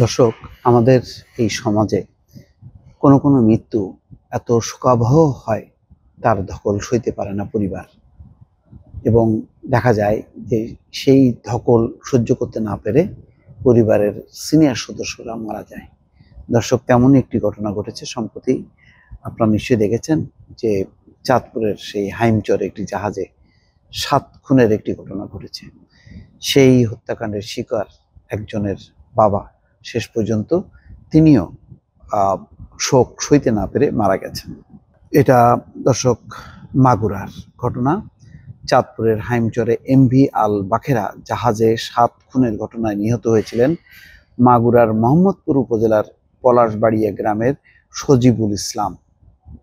দর্শক, আমাদের এই সমাজে কোনো মৃত্যু এত শোকাবহ হয়, তার ধকল সইতে পারে না পরিবার। এবং দেখা যায় যে সেই ধকল সহ্য করতে না পেরে পরিবারের সিনিয়র সদস্যরা মারা যায়। দর্শক, তেমনই একটি ঘটনা ঘটেছে সম্প্রতি। আপনারা নিশ্চয়ই দেখেছেন যে চাঁদপুরের সেই হাইমচরে একটি জাহাজে 7 খুনের একটি ঘটনা ঘটেছে। সেই হত্যাকাণ্ডের শিকার একজনের বাবা শেষ পর্যন্ত তিনিও শোক সইতে না পেরে মারা গেছেন। এটা দর্শক মাগুরার ঘটনা। চাঁদপুরের হাইমচরে এমভি আল বাখেরা জাহাজে 7 খুনের ঘটনায় নিহত হয়েছিলেন মাগুরার মোহাম্মদপুর উপজেলার পলাশবাড়িয়া গ্রামের সজিবুল ইসলাম,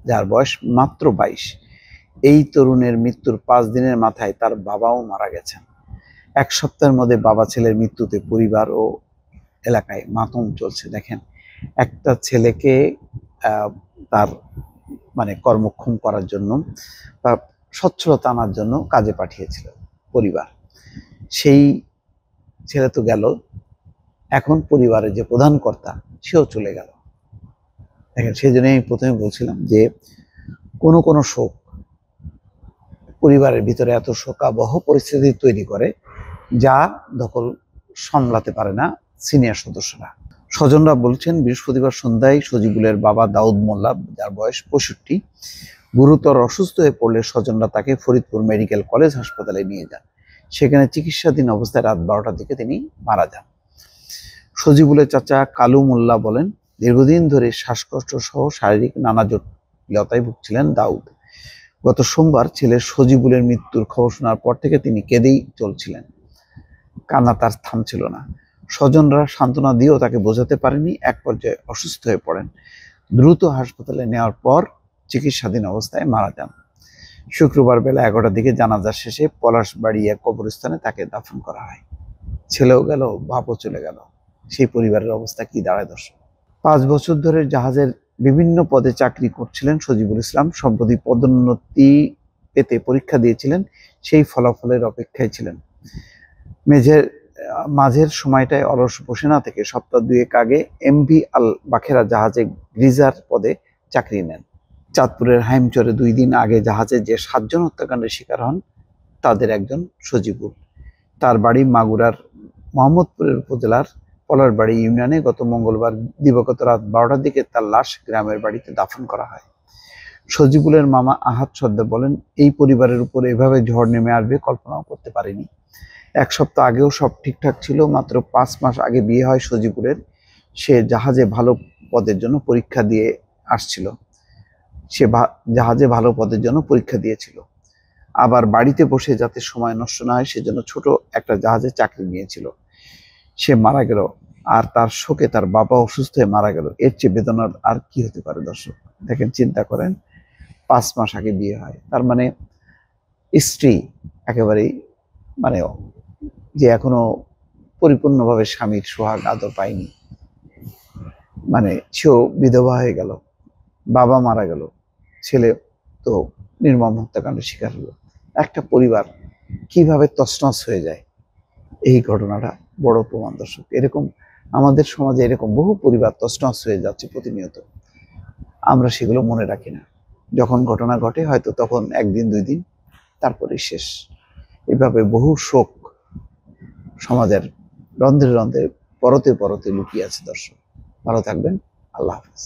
যার বয়স মাত্র 22। এই তরুণের মৃত্যুর 5 দিনের মাথায় তার বাবাও মারা গেছেন। 1 সপ্তাহের মধ্যে বাবা ছেলের মৃত্যুতে পরিবার ও এলাকায় মাতম চলছে। দেখেন, একটা ছেলেকে তার কর্মক্ষম করার জন্য বা সচ্ছলতা আনার জন্য কাজে পাঠিয়েছিল পরিবার। সেই ছেলে তো গেল, এখন পরিবারের যে প্রধান কর্তা সেও চলে গেল। দেখেন, সেই জন্য আমি প্রথমে বলছিলাম যে কোনো শোক পরিবারের ভিতরে এত শোকাবহ পরিস্থিতি তৈরি করে, যা দখল সামলাতে পারে না সিনিয়র সদস্যরা। স্বজনরা বলছেন, বৃহস্পতিবার সন্ধ্যায় সজিবুলের বাবা দাউদ মোল্লা, যার বয়স 65, গুরুতর অসুস্থ হয়ে পড়লে স্বজনরা তাকে ফরিদপুর মেডিকেল কলেজ হাসপাতালে নিয়ে যান। সেখানে চিকিৎসাধীন অবস্থায় রাত 12টার দিকে তিনি মারা যান। সজিবুলের চাচা কালু মোল্লা বলেন, দীর্ঘদিন ধরে শ্বাসকষ্ট সহ শারীরিক নানা জটিলতায় ভুগছিলেন দাউদ। গত সোমবার ছেলে সজিবুলের মৃত্যুর খবর শোনার পর থেকে তিনি কেঁদেই চলছিলেন। কান্না তার থামছিল না। স্বজনরা সান্ত্বনা দিয়েও তাকে বোঝাতে পারেনি। এক পর্যায়ে অসুস্থ হয়ে পড়েন। দ্রুত হাসপাতালে নেওয়ার পর চিকিৎসাধীন অবস্থায় মারা যান। শুক্রবার বেলা 11টার দিকে জানাজা শেষে পলাশবাড়িয়া কবরস্থানে তাকে দাফন করা হয়। ছেলেও গেল, বাপও চলে গেল। সেই পরিবারের অবস্থা কি দাঁড়ায় দর্শক? 5 বছর ধরে জাহাজের বিভিন্ন পদে চাকরি করছিলেন সজিবুল ইসলাম। সম্প্রতি পদোন্নতি পেতে পরীক্ষা দিয়েছিলেন, সেই ফলাফলের অপেক্ষায় ছিলেন। মাঝের সময়টায় অলস বসে না থেকে সপ্তাহ 2 আগে এমভি আল বাখেরা জাহাজে গ্রিজার পদে চাকরি নেন। চাঁদপুরের হাইমচরে 2 দিন আগে জাহাজে যে 7 জন হত্যাকাণ্ডের শিকার হন, তাদের একজন সজিবুল। তার বাড়ি মাগুরার মোহাম্মদপুরের উপজেলার পলাশবাড়ি ইউনিয়নে। গত মঙ্গলবার দিবাগত রাত 12টার দিকে তার লাশ গ্রামের বাড়িতে দাফন করা হয়। সজিবুলের মামা আহাদ সর্দার বলেন, এই পরিবারের উপর এভাবে ঝড় নেমে আসবে কল্পনাও করতে পারিনি। 1 সপ্তাহ আগেও সব ঠিকঠাক ছিল। মাত্র 5 মাস আগে বিয়ে হয় সজিবুলের। সে জাহাজে ভালো পদের জন্য পরীক্ষা দিয়ে আসছিল। জাহাজে ভালো পদের জন্য পরীক্ষা দিয়েছিল। আবার বাড়িতে বসে যাতে সময় নষ্ট না হয় সেজন্য ছোট একটা জাহাজে চাকরি নিয়েছিল। সে মারা গেল, আর তার শোকে তার বাবা অসুস্থ হয়ে মারা গেল। এর চেয়ে বেদনার আর কি হতে পারে দর্শক? দেখেন, চিন্তা করেন, 5 মাস আগে বিয়ে হয়। তার স্ত্রী একেবারেই যে এখনো পরিপূর্ণভাবে স্বামীর সোহাগ আদর পায়নি। সেও বিধবা হয়ে গেল, বাবা মারা গেল, ছেলে তো নির্মম হত্যাকাণ্ডের শিকার হলো। একটা পরিবার কিভাবে তছনছ হয়ে যায়, এই ঘটনাটা বড় প্রমাণ দর্শক। এরকম আমাদের সমাজে এরকম বহু পরিবার তছনছ হয়ে যাচ্ছে প্রতিনিয়ত। আমরা সেগুলো মনে রাখি না। যখন ঘটনা ঘটে হয়তো তখন 1 দিন 2 দিন, তারপরে শেষ। এভাবে বহু শোক সমাজের রন্ধ্রে রন্ধ্রে পরতে পরতে লুকিয়ে আছে দর্শক। ভালো থাকবেন। আল্লাহ হাফেজ।